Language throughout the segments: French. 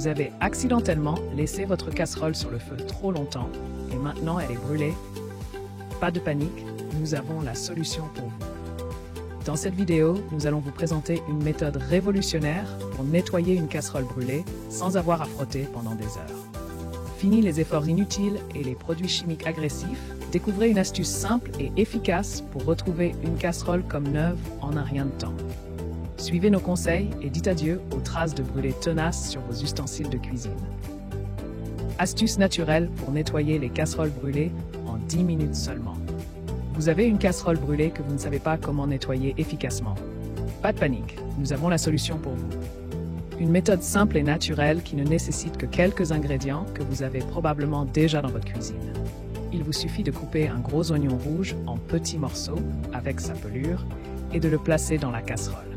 Vous avez accidentellement laissé votre casserole sur le feu trop longtemps et maintenant elle est brûlée. Pas de panique, nous avons la solution pour vous. Dans cette vidéo, nous allons vous présenter une méthode révolutionnaire pour nettoyer une casserole brûlée sans avoir à frotter pendant des heures. Fini les efforts inutiles et les produits chimiques agressifs, découvrez une astuce simple et efficace pour retrouver une casserole comme neuve en un rien de temps. Suivez nos conseils et dites adieu aux traces de brûlés tenaces sur vos ustensiles de cuisine. Astuce naturelle pour nettoyer les casseroles brûlées en 10 minutes seulement. Vous avez une casserole brûlée que vous ne savez pas comment nettoyer efficacement. Pas de panique, nous avons la solution pour vous. Une méthode simple et naturelle qui ne nécessite que quelques ingrédients que vous avez probablement déjà dans votre cuisine. Il vous suffit de couper un gros oignon rouge en petits morceaux avec sa pelure et de le placer dans la casserole.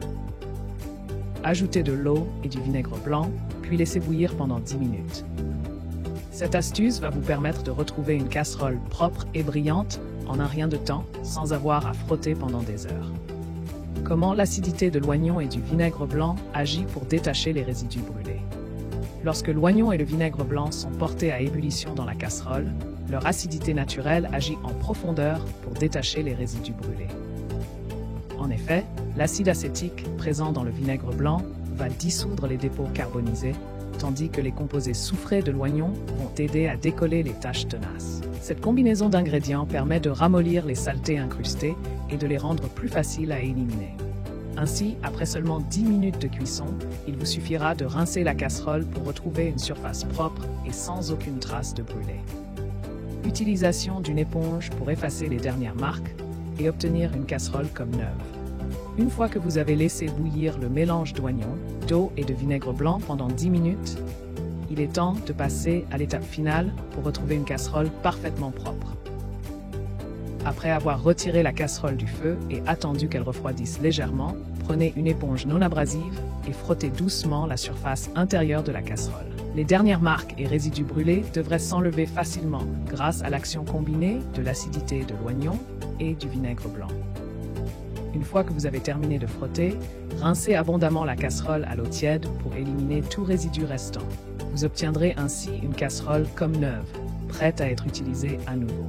Ajoutez de l'eau et du vinaigre blanc, puis laissez bouillir pendant 10 minutes. Cette astuce va vous permettre de retrouver une casserole propre et brillante en un rien de temps, sans avoir à frotter pendant des heures. Comment l'acidité de l'oignon et du vinaigre blanc agit pour détacher les résidus brûlés. Lorsque l'oignon et le vinaigre blanc sont portés à ébullition dans la casserole, leur acidité naturelle agit en profondeur pour détacher les résidus brûlés. En effet, l'acide acétique présent dans le vinaigre blanc va dissoudre les dépôts carbonisés, tandis que les composés soufrés de l'oignon vont aider à décoller les taches tenaces. Cette combinaison d'ingrédients permet de ramollir les saletés incrustées et de les rendre plus faciles à éliminer. Ainsi, après seulement 10 minutes de cuisson, il vous suffira de rincer la casserole pour retrouver une surface propre et sans aucune trace de brûlé. Utilisation d'une éponge pour effacer les dernières marques et obtenir une casserole comme neuve. Une fois que vous avez laissé bouillir le mélange d'oignons, d'eau et de vinaigre blanc pendant 10 minutes, il est temps de passer à l'étape finale pour retrouver une casserole parfaitement propre. Après avoir retiré la casserole du feu et attendu qu'elle refroidisse légèrement, prenez une éponge non abrasive et frottez doucement la surface intérieure de la casserole. Les dernières marques et résidus brûlés devraient s'enlever facilement grâce à l'action combinée de l'acidité de l'oignon et du vinaigre blanc. Une fois que vous avez terminé de frotter, rincez abondamment la casserole à l'eau tiède pour éliminer tout résidu restant. Vous obtiendrez ainsi une casserole comme neuve, prête à être utilisée à nouveau.